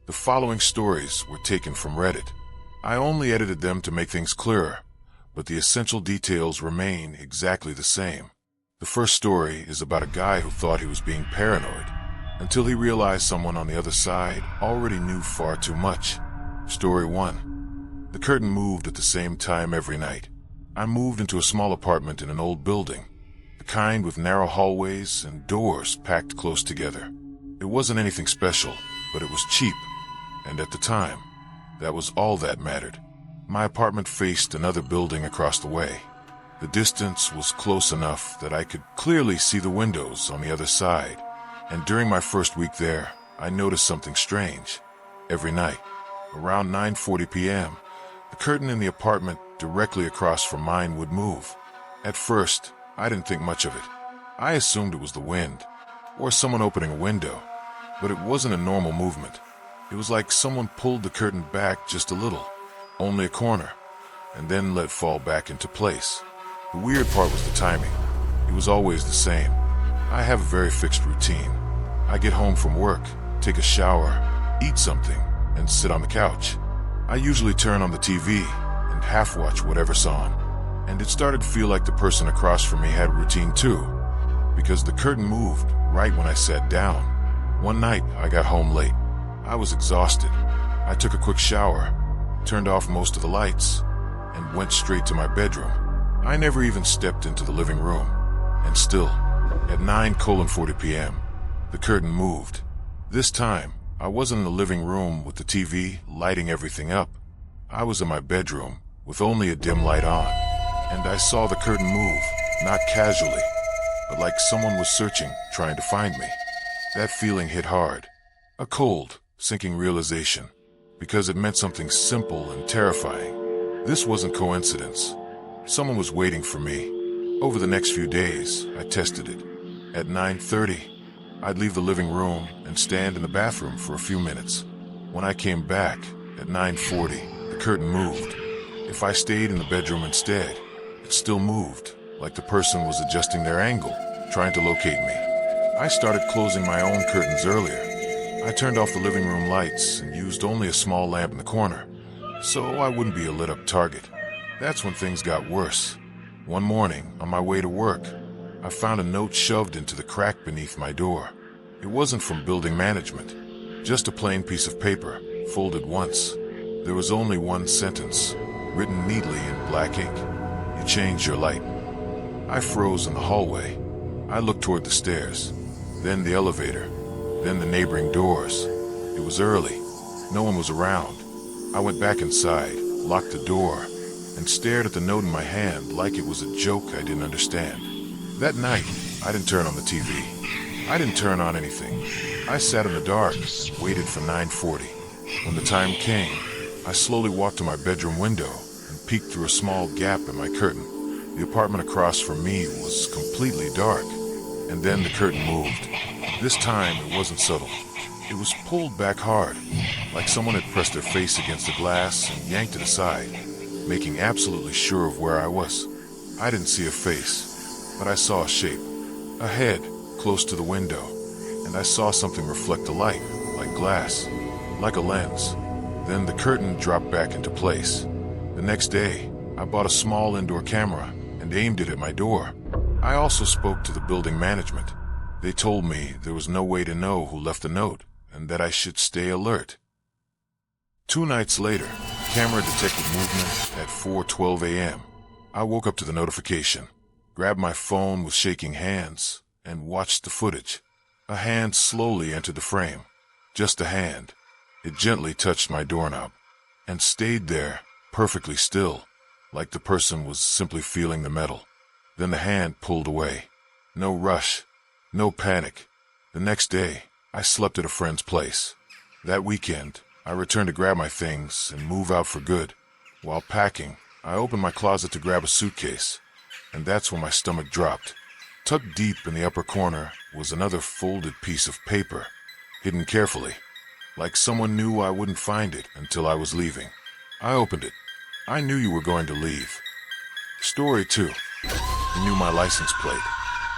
The following stories were taken from Reddit. I only edited them to make things clearer, but the essential details remain exactly the same. The first story is about a guy who thought he was being paranoid, until he realized someone on the other side already knew far too much. Story 1. The curtain moved at the same time every night. I moved into a small apartment in an old building, the kind with narrow hallways and doors packed close together. It wasn't anything special, but it was cheap, and at the time, that was all that mattered. My apartment faced another building across the way. The distance was close enough that I could clearly see the windows on the other side. And during my first week there, I noticed something strange. Every night, around 9:40 p.m., the curtain in the apartment directly across from mine would move. At first, I didn't think much of it. I assumed it was the wind, or someone opening a window, but it wasn't a normal movement. It was like someone pulled the curtain back just a little, only a corner, and then let it fall back into place. The weird part was the timing. It was always the same. I have a very fixed routine. I get home from work, take a shower, eat something, and sit on the couch. I usually turn on the TV and half-watch whatever's on. And it started to feel like the person across from me had a routine too, because the curtain moved right when I sat down. One night, I got home late. I was exhausted. I took a quick shower, turned off most of the lights, and went straight to my bedroom. I never even stepped into the living room. And still, at 9:40 p.m., the curtain moved. This time, I wasn't in the living room with the TV lighting everything up. I was in my bedroom with only a dim light on, and I saw the curtain move, not casually, but like someone was searching, trying to find me. That feeling hit hard. A cold, sinking realization, because it meant something simple and terrifying. This wasn't coincidence. Someone was waiting for me. Over the next few days, I tested it. At 9:30, I'd leave the living room and stand in the bathroom for a few minutes. When I came back, at 9:40, the curtain moved. If I stayed in the bedroom instead, it still moved, like the person was adjusting their angle, trying to locate me. I started closing my own curtains earlier. I turned off the living room lights and used only a small lamp in the corner, so I wouldn't be a lit-up target. That's when things got worse. One morning, on my way to work, I found a note shoved into the crack beneath my door. It wasn't from building management, just a plain piece of paper, folded once. There was only one sentence, written neatly in black ink. You changed your light. I froze in the hallway. I looked toward the stairs, then the elevator, then the neighboring doors. It was early. No one was around. I went back inside, locked the door, and stared at the note in my hand like it was a joke I didn't understand. That night, I didn't turn on the TV. I didn't turn on anything. I sat in the dark, waited for 9:40. When the time came, I slowly walked to my bedroom window and peeked through a small gap in my curtain. The apartment across from me was completely dark, and then the curtain moved. This time, it wasn't subtle. It was pulled back hard, like someone had pressed their face against the glass and yanked it aside, making absolutely sure of where I was. I didn't see a face, but I saw a shape, a head close to the window, and I saw something reflect the light, like glass, like a lens. Then the curtain dropped back into place. The next day, I bought a small indoor camera and aimed it at my door. I also spoke to the building management. They told me there was no way to know who left the note and that I should stay alert. 2 nights later, the camera detected movement at 4:12 a.m. I woke up to the notification, grabbed my phone with shaking hands, and watched the footage. A hand slowly entered the frame. Just a hand. It gently touched my doorknob, and stayed there, perfectly still, like the person was simply feeling the metal. Then the hand pulled away. No rush, no panic. The next day, I slept at a friend's place. That weekend, I returned to grab my things and move out for good. While packing, I opened my closet to grab a suitcase, and that's when my stomach dropped. Tucked deep in the upper corner was another folded piece of paper, hidden carefully, like someone knew I wouldn't find it until I was leaving. I opened it. I knew you were going to leave. Story 2. You knew my license plate.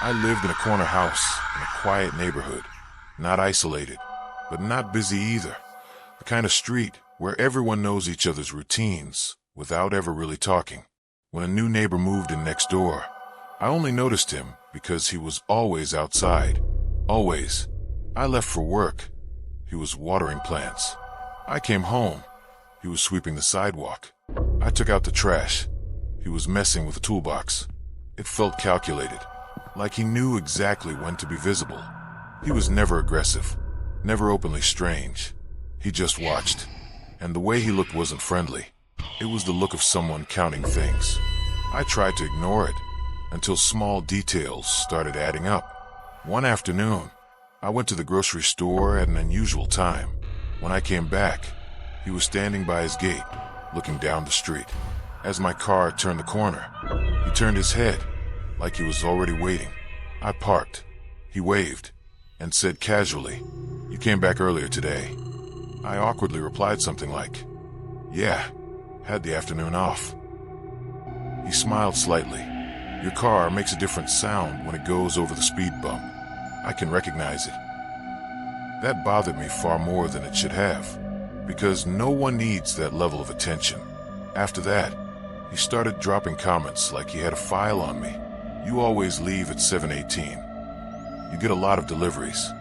I lived in a corner house in a quiet neighborhood, not isolated, but not busy either. The kind of street where everyone knows each other's routines without ever really talking. When a new neighbor moved in next door, I only noticed him because he was always outside. Always. I left for work. He was watering plants. I came home. He was sweeping the sidewalk. I took out the trash. He was messing with the toolbox. It felt calculated, like he knew exactly when to be visible. He was never aggressive, never openly strange. He just watched. And the way he looked wasn't friendly. It was the look of someone counting things. I tried to ignore it until small details started adding up. One afternoon, I went to the grocery store at an unusual time. When I came back, he was standing by his gate, looking down the street. As my car turned the corner, he turned his head, like he was already waiting. I parked. He waved and said casually, "You came back earlier today." I awkwardly replied something like, "Yeah, had the afternoon off." He smiled slightly. "Your car makes a different sound when it goes over the speed bump. I can recognize it." That bothered me far more than it should have, because no one needs that level of attention. After that, he started dropping comments like he had a file on me. "You always leave at 7:18. You get a lot of deliveries.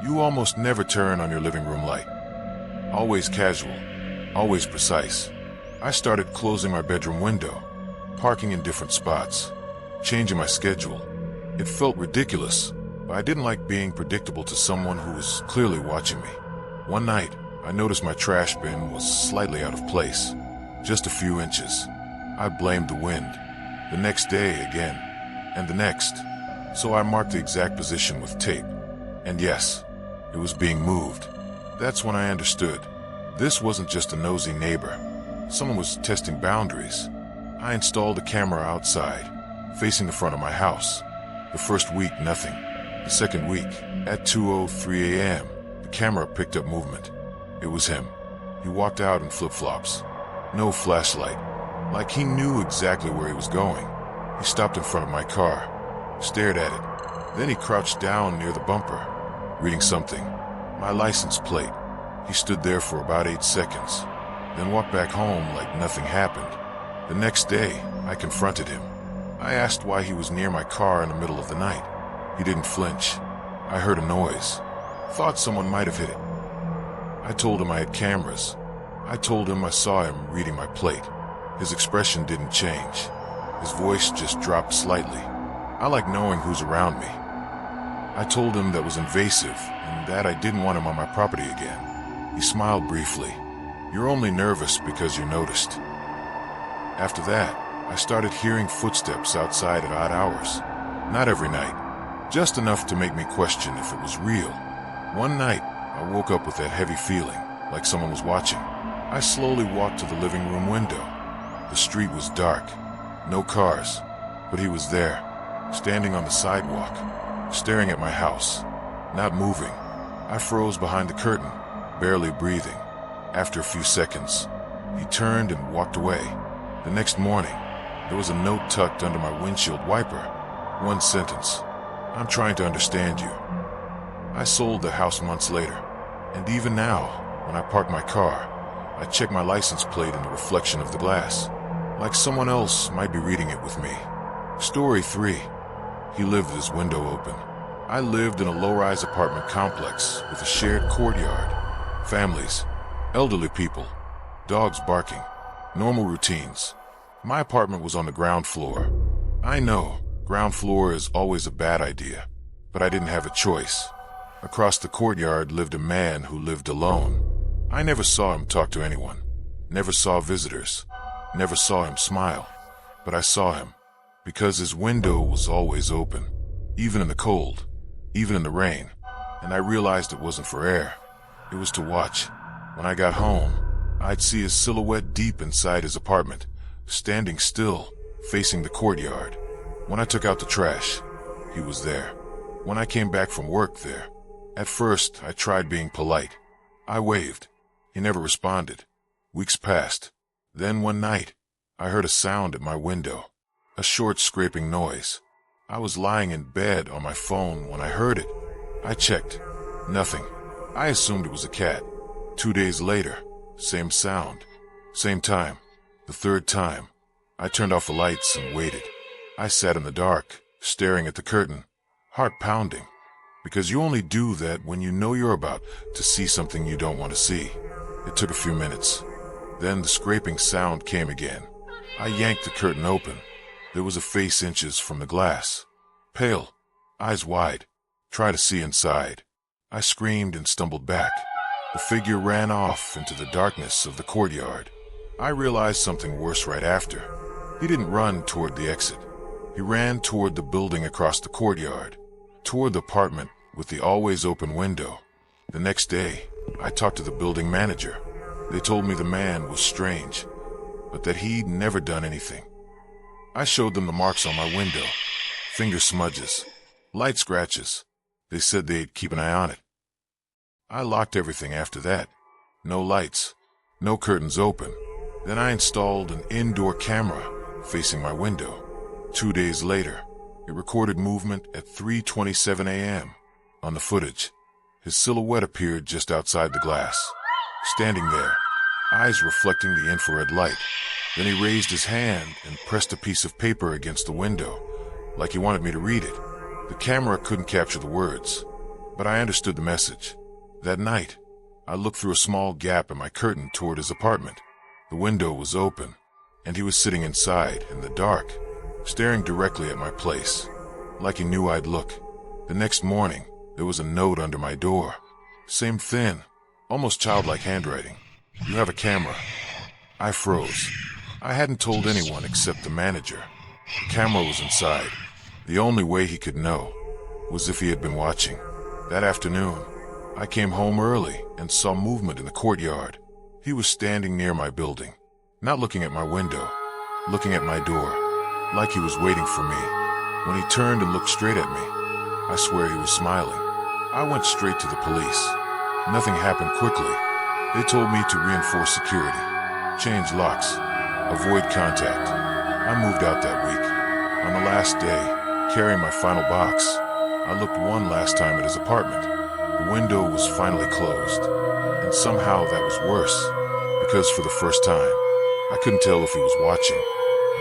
You almost never turn on your living room light. Always casual, always precise." I started closing my bedroom window, parking in different spots, changing my schedule. It felt ridiculous, but I didn't like being predictable to someone who was clearly watching me. One night, I noticed my trash bin was slightly out of place, just a few inches. I blamed the wind. The next day again, and the next. So I marked the exact position with tape. And yes, it was being moved. That's when I understood. This wasn't just a nosy neighbor. Someone was testing boundaries. I installed a camera outside, facing the front of my house. The first week, nothing. The second week, at 2:03 a.m., the camera picked up movement. It was him. He walked out in flip-flops. No flashlight. Like he knew exactly where he was going. He stopped in front of my car, stared at it. Then he crouched down near the bumper, reading something. My license plate. He stood there for about 8 seconds, then walked back home like nothing happened. The next day, I confronted him. I asked why he was near my car in the middle of the night. He didn't flinch. I heard a noise. Thought someone might have hit it. I told him I had cameras. I told him I saw him reading my plate. His expression didn't change. His voice just dropped slightly. I like knowing who's around me. I told him that was invasive and that I didn't want him on my property again. He smiled briefly. "You're only nervous because you noticed." After that, I started hearing footsteps outside at odd hours. Not every night, just enough to make me question if it was real. One night, I woke up with that heavy feeling, like someone was watching. I slowly walked to the living room window. The street was dark, no cars, but he was there, standing on the sidewalk, staring at my house, not moving. I froze behind the curtain, barely breathing. After a few seconds, he turned and walked away. The next morning, there was a note tucked under my windshield wiper. One sentence: "I'm trying to understand you." I sold the house months later, and even now, when I park my car, I check my license plate in the reflection of the glass, like someone else might be reading it with me. Story 3. He lived with his window open. I lived in a low-rise apartment complex with a shared courtyard. Families, elderly people, dogs barking, normal routines. My apartment was on the ground floor. I know, ground floor is always a bad idea, but I didn't have a choice. Across the courtyard lived a man who lived alone. I never saw him talk to anyone, never saw visitors, never saw him smile, but I saw him because his window was always open, even in the cold, even in the rain, and I realized it wasn't for air, it was to watch. When I got home, I'd see his silhouette deep inside his apartment, standing still, facing the courtyard. When I took out the trash, he was there. When I came back from work there, at first I tried being polite. I waved. He never responded. Weeks passed. Then one night, I heard a sound at my window, a short scraping noise. I was lying in bed on my phone when I heard it. I checked. Nothing. I assumed it was a cat. 2 days later, same sound, same time. The third time, I turned off the lights and waited. I sat in the dark, staring at the curtain, heart pounding, because you only do that when you know you're about to see something you don't want to see. It took a few minutes. Then the scraping sound came again. I yanked the curtain open. There was a face inches from the glass. Pale, eyes wide, try to see inside. I screamed and stumbled back. The figure ran off into the darkness of the courtyard. I realized something worse right after. He didn't run toward the exit. He ran toward the building across the courtyard, toward the apartment with the always open window. The next day, I talked to the building manager. They told me the man was strange, but that he'd never done anything. I showed them the marks on my window, finger smudges, light scratches. They said they'd keep an eye on it. I locked everything after that. No lights, no curtains open. Then I installed an indoor camera facing my window. 2 days later, it recorded movement at 3:27 a.m. On the footage, his silhouette appeared just outside the glass, standing there, eyes reflecting the infrared light. Then he raised his hand and pressed a piece of paper against the window, like he wanted me to read it. The camera couldn't capture the words, but I understood the message. That night, I looked through a small gap in my curtain toward his apartment. The window was open, and he was sitting inside in the dark, staring directly at my place, like he knew I'd look. The next morning, there was a note under my door. Same thin, almost childlike handwriting. You have a camera. I froze. I hadn't told anyone except the manager. The camera was inside. The only way he could know was if he had been watching. That afternoon, I came home early and saw movement in the courtyard. He was standing near my building, not looking at my window, looking at my door, like he was waiting for me. When he turned and looked straight at me, I swear he was smiling. I went straight to the police. Nothing happened quickly. They told me to reinforce security, change locks, avoid contact. I moved out that week. On the last day, carrying my final box, I looked one last time at his apartment. The window was finally closed, and somehow that was worse, because for the first time, I couldn't tell if he was watching.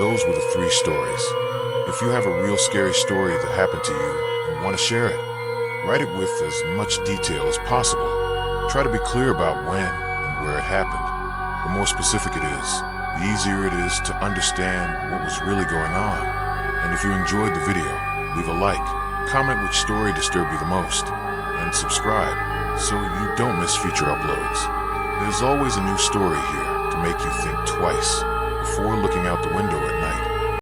Those were the 3 stories. If you have a real scary story that happened to you and want to share it, write it with as much detail as possible. Try to be clear about when and where it happened. The more specific it is, the easier it is to understand what was really going on. And if you enjoyed the video, leave a like, comment which story disturbed you the most, and subscribe so you don't miss future uploads. There's always a new story here to make you think twice before looking out the window at night.